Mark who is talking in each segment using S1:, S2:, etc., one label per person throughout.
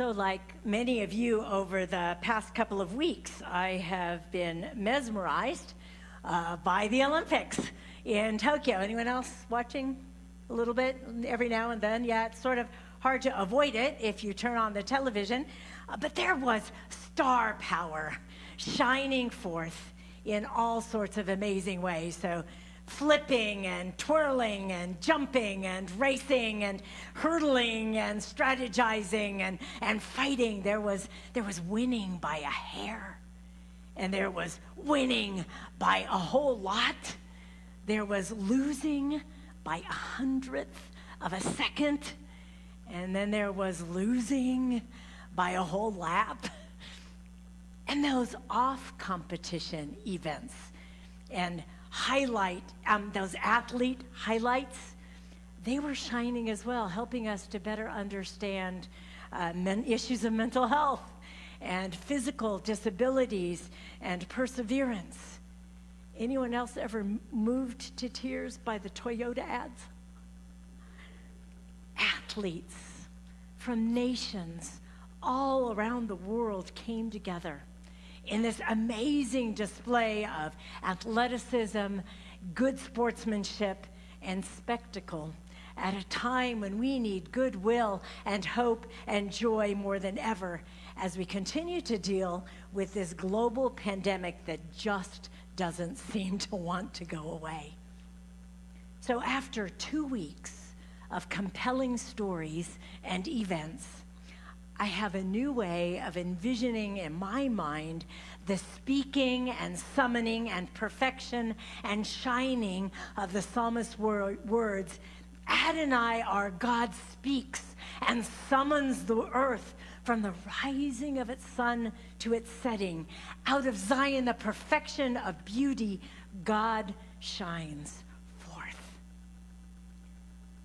S1: So like many of you over the past couple of weeks, I have been mesmerized by the Olympics in Tokyo. Anyone else watching a little bit every now and then? Yeah, it's sort of hard to avoid it if you turn on the television. But there was star power shining forth in all sorts of amazing ways. So flipping and twirling and jumping and racing and hurdling and strategizing and fighting. There was winning by a hair, and there was winning by a whole lot. There was losing by 100th of a second, and then there was losing by a whole lap. And those off competition events and those athlete highlights, they were shining as well, helping us to better understand issues of mental health and physical disabilities and perseverance. Anyone else ever moved to tears by the Toyota ads? Athletes from nations all around the world came together in this amazing display of athleticism, good sportsmanship, and spectacle at a time when we need goodwill and hope and joy more than ever as we continue to deal with this global pandemic that just doesn't seem to want to go away. So after 2 weeks of compelling stories and events, I have a new way of envisioning in my mind the speaking and summoning and perfection and shining of the psalmist's words. Adonai, our God, speaks and summons the earth from the rising of its sun to its setting. Out of Zion, the perfection of beauty, God shines forth.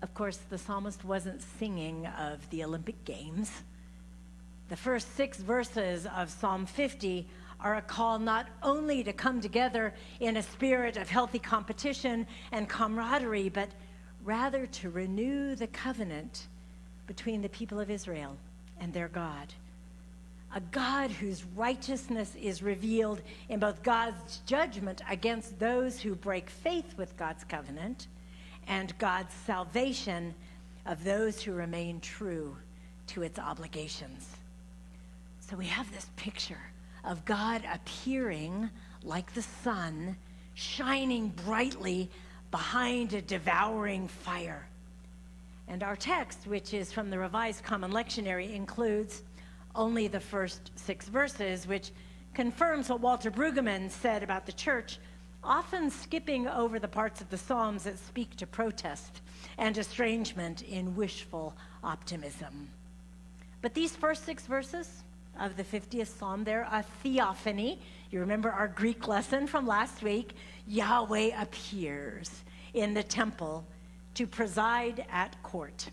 S1: Of course, the psalmist wasn't singing of the Olympic Games. The first 6 verses of Psalm 50 are a call not only to come together in a spirit of healthy competition and camaraderie, but rather to renew the covenant between the people of Israel and their God. A God whose righteousness is revealed in both God's judgment against those who break faith with God's covenant and God's salvation of those who remain true to its obligations. So we have this picture of God appearing like the sun, shining brightly behind a devouring fire. And our text, which is from the Revised Common Lectionary, includes only the first 6 verses, which confirms what Walter Brueggemann said about the church, often skipping over the parts of the Psalms that speak to protest and estrangement in wishful optimism. But these first 6 verses of the 50th Psalm, they're a theophany. You remember our Greek lesson from last week. Yahweh appears in the temple to preside at court,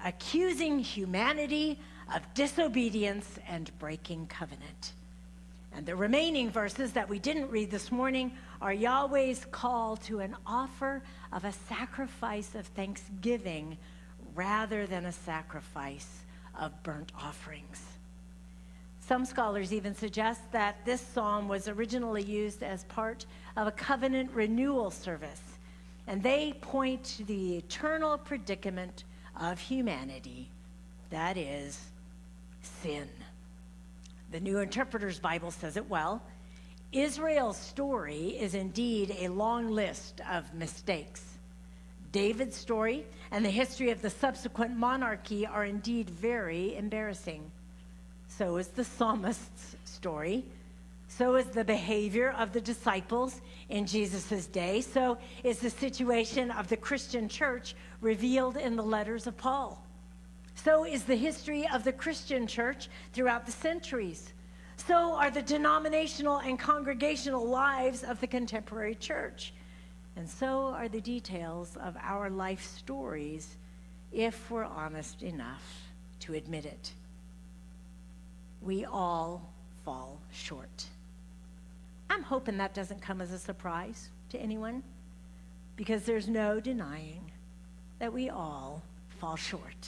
S1: accusing humanity of disobedience and breaking covenant. And the remaining verses that we didn't read this morning are Yahweh's call to an offer of a sacrifice of thanksgiving rather than a sacrifice of burnt offerings. Some scholars even suggest that this psalm was originally used as part of a covenant renewal service, and they point to the eternal predicament of humanity, that is, sin. The New Interpreter's Bible says it well. Israel's story is indeed a long list of mistakes. David's story and the history of the subsequent monarchy are indeed very embarrassing. So is the psalmist's story. So is the behavior of the disciples in Jesus' day. So is the situation of the Christian church revealed in the letters of Paul. So is the history of the Christian church throughout the centuries. So are the denominational and congregational lives of the contemporary church. And so are the details of our life stories, if we're honest enough to admit it. We all fall short. I'm hoping that doesn't come as a surprise to anyone, because there's no denying that we all fall short.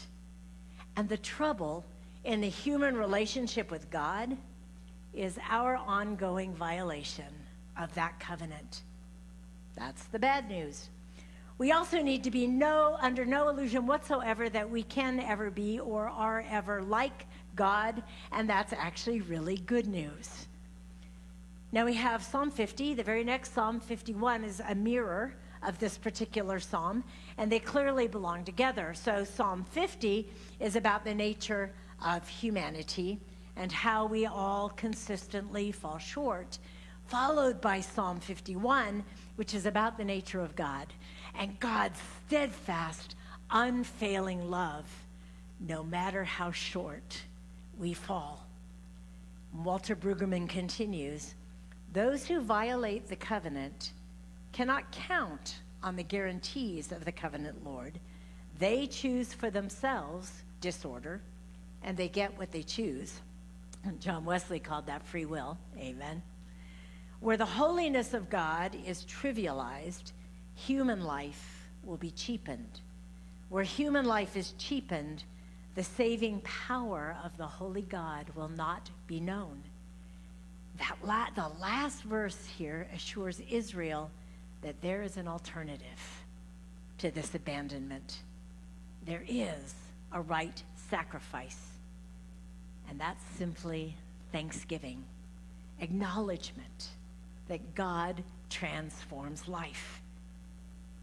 S1: And the trouble in the human relationship with God is our ongoing violation of that covenant. That's the bad news. We also need to be under no illusion whatsoever that we can ever be or are ever like God, and that's actually really good news. Now we have Psalm 50. The very next Psalm 51 is a mirror of this particular psalm, and they clearly belong together. So Psalm 50 is about the nature of humanity and how we all consistently fall short, followed by Psalm 51, which is about the nature of God and God's steadfast, unfailing love, no matter how short we fall. Walter Brueggemann continues, those who violate the covenant cannot count on the guarantees of the covenant Lord. They choose for themselves disorder, and they get what they choose. And John Wesley called that free will. Amen. Where the holiness of God is trivialized, human life will be cheapened. Where human life is cheapened, the saving power of the holy God will not be known. The last verse here assures Israel that there is an alternative to this abandonment. There is a right sacrifice, and that's simply thanksgiving, acknowledgement that God transforms life.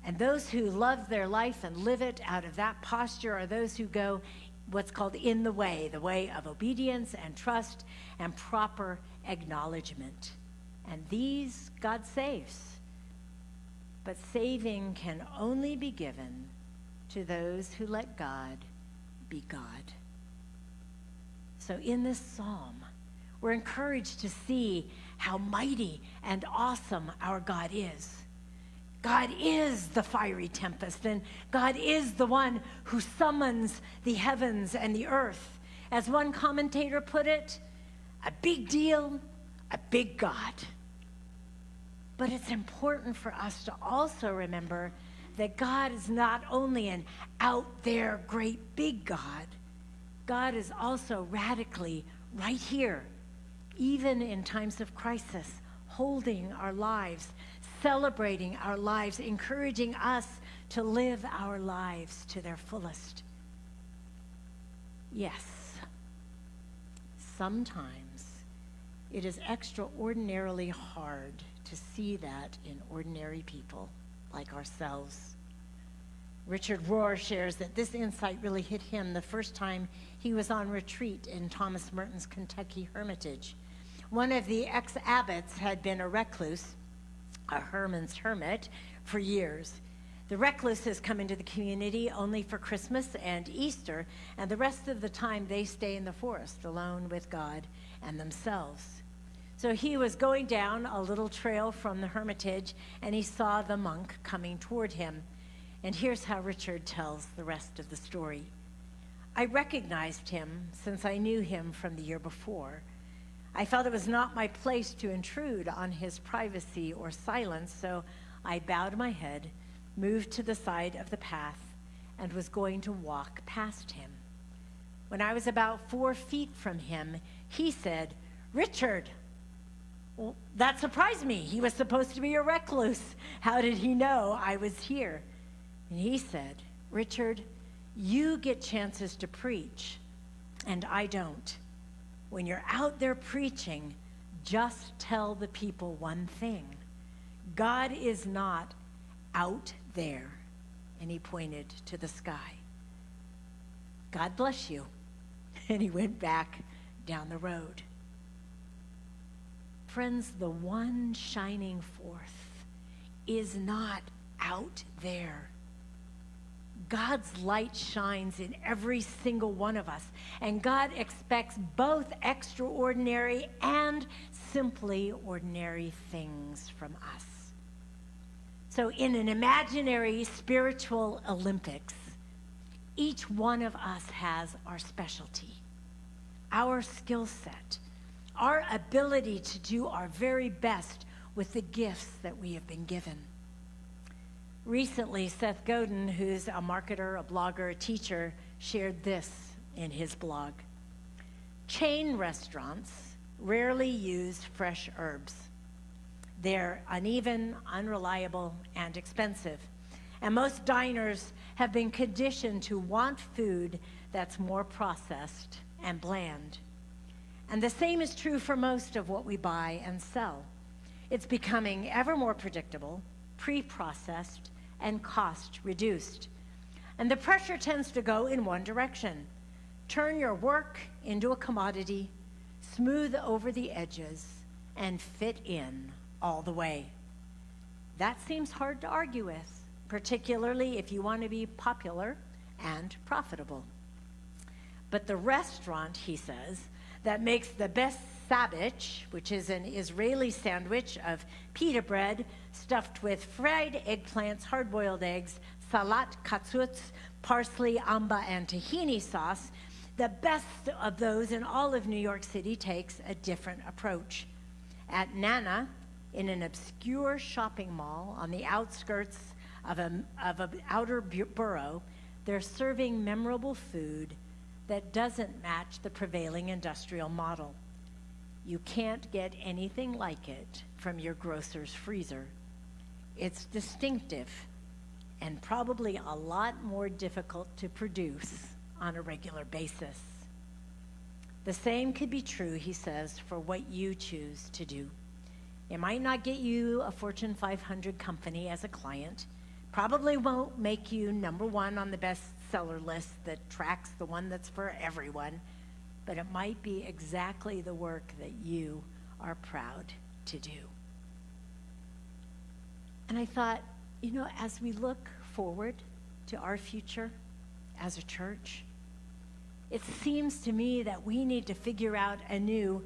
S1: And those who love their life and live it out of that posture are those who go what's called in the way of obedience and trust and proper acknowledgement. And these God saves. But saving can only be given to those who let God be God. So in this psalm, we're encouraged to see how mighty and awesome our God is. God is the fiery tempest, and God is the one who summons the heavens and the earth. As one commentator put it, a big deal, a big God. But it's important for us to also remember that God is not only an out there great big God, God is also radically right here, even in times of crisis, holding our lives, celebrating our lives, encouraging us to live our lives to their fullest. Yes, sometimes it is extraordinarily hard to see that in ordinary people like ourselves. Richard Rohr shares that this insight really hit him the first time he was on retreat in Thomas Merton's Kentucky Hermitage. One of the ex-abbots had been a recluse, a herman's hermit, for years. The recluses come into the community only for Christmas and Easter, and the rest of the time they stay in the forest alone with God and themselves. So he was going down a little trail from the hermitage, and he saw the monk coming toward him. And here's how Richard tells the rest of the story. I recognized him since I knew him from the year before. I felt it was not my place to intrude on his privacy or silence, so I bowed my head, moved to the side of the path, and was going to walk past him. When I was about 4 feet from him, he said, "Richard." Well, that surprised me. He was supposed to be a recluse. How did he know I was here? And he said, "Richard, you get chances to preach, and I don't. When you're out there preaching, just tell the people one thing. God is not out there." And he pointed to the sky. God bless you. And he went back down the road. Friends, the one shining forth is not out there. God's light shines in every single one of us, and God expects both extraordinary and simply ordinary things from us. So in an imaginary spiritual Olympics, each one of us has our specialty, our skill set, our ability to do our very best with the gifts that we have been given. Recently, Seth Godin, who's a marketer, a blogger, a teacher, shared this in his blog. Chain restaurants rarely use fresh herbs. They're uneven, unreliable, and expensive. And most diners have been conditioned to want food that's more processed and bland. And the same is true for most of what we buy and sell. It's becoming ever more predictable, pre-processed, and cost-reduced. And the pressure tends to go in one direction. Turn your work into a commodity, smooth over the edges, and fit in all the way. That seems hard to argue with, particularly if you want to be popular and profitable. But the restaurant, he says, that makes the best sabich, which is an Israeli sandwich of pita bread stuffed with fried eggplants, hard-boiled eggs, salat katzutz, parsley, amba, and tahini sauce, the best of those in all of New York City takes a different approach. At Nana, in an obscure shopping mall on the outskirts of an outer borough, they're serving memorable food that doesn't match the prevailing industrial model. You can't get anything like it from your grocer's freezer. It's distinctive and probably a lot more difficult to produce on a regular basis. The same could be true, he says, for what you choose to do. It might not get you a Fortune 500 company as a client, probably won't make you number one on the bestseller list that tracks the one that's for everyone, but it might be exactly the work that you are proud to do. And I thought, as we look forward to our future as a church, it seems to me that we need to figure out anew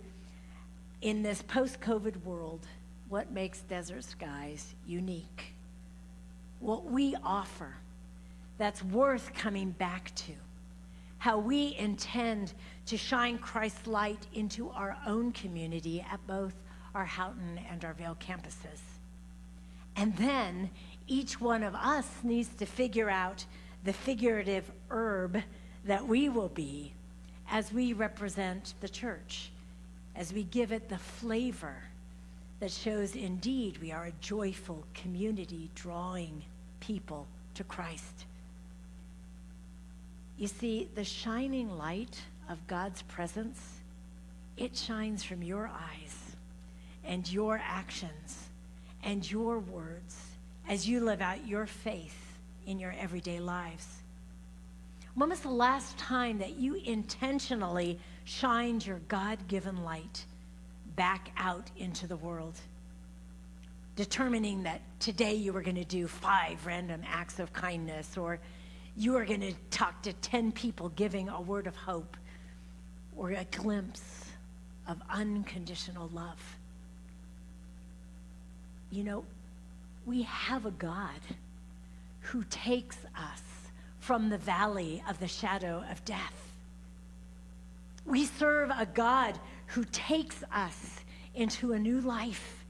S1: in this post-COVID world what makes Desert Skies unique. What we offer that's worth coming back to. How we intend to shine Christ's light into our own community at both our Houghton and our Vail campuses. And then each one of us needs to figure out the figurative herb that we will be as we represent the church, as we give it the flavor that shows indeed we are a joyful community drawing people to Christ. You see, the shining light of God's presence, it shines from your eyes and your actions and your words as you live out your faith in your everyday lives. When was the last time that you intentionally shined your God-given light back out into the world? Determining that today you were going to do 5 random acts of kindness, or you were going to talk to 10 people giving a word of hope, or a glimpse of unconditional love. We have a God who takes us from the valley of the shadow of death. We serve a God who takes us into a new life,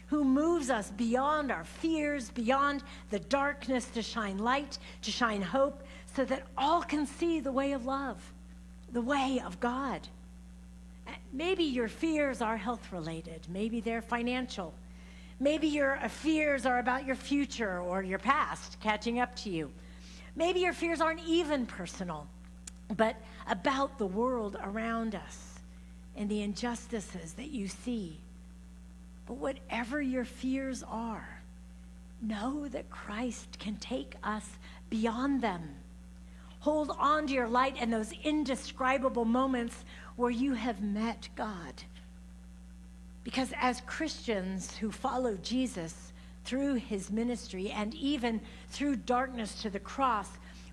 S1: who moves us beyond our fears, beyond the darkness, to shine light, to shine hope, so that all can see the way of love, the way of God. Maybe your fears are health-related. Maybe they're financial. Maybe your fears are about your future or your past catching up to you. Maybe your fears aren't even personal, but about the world around us and the injustices that you see. But whatever your fears are, know that Christ can take us beyond them. Hold on to your light in those indescribable moments where you have met God. Because as Christians who follow Jesus through his ministry and even through darkness to the cross,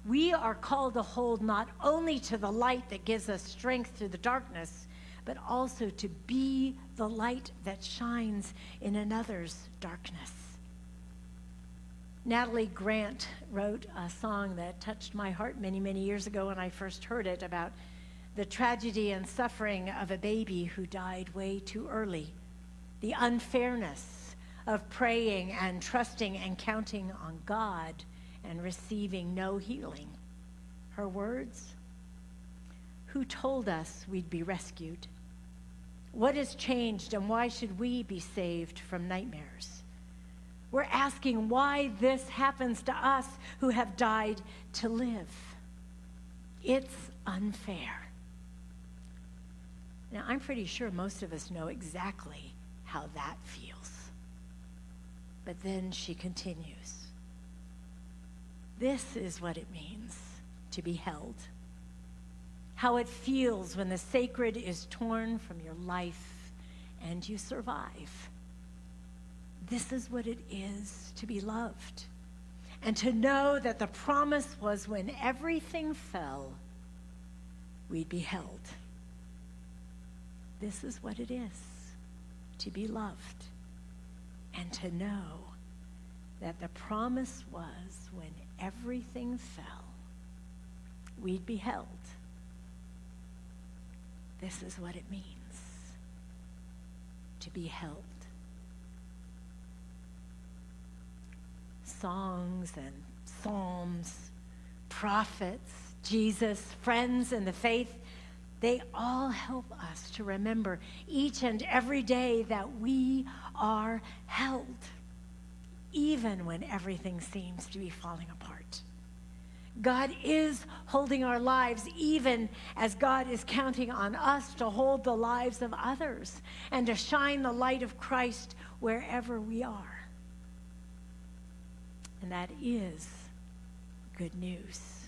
S1: we are called to hold not only to the light that gives us strength through the darkness, but also to be the light that shines in another's darkness. Natalie Grant wrote a song that touched my heart many, many years ago when I first heard it, about the tragedy and suffering of a baby who died way too early, the unfairness of praying and trusting and counting on God and receiving no healing. Her words: who told us we'd be rescued? What has changed, and why should we be saved from nightmares? We're asking why this happens to us who have died to live. It's unfair. Now, I'm pretty sure most of us know exactly how that feels. But then she continues. This is what it means to be held. How it feels when the sacred is torn from your life and you survive. This is what it is to be loved. And to know that the promise was when everything fell, we'd be held. This is what it is to be loved. And to know that the promise was when everything fell, we'd be held. This is what it means to be held. Songs and psalms, prophets, Jesus, friends in the faith, they all help us to remember each and every day that we are held, even when everything seems to be falling apart. God is holding our lives, even as God is counting on us to hold the lives of others and to shine the light of Christ wherever we are. And that is good news.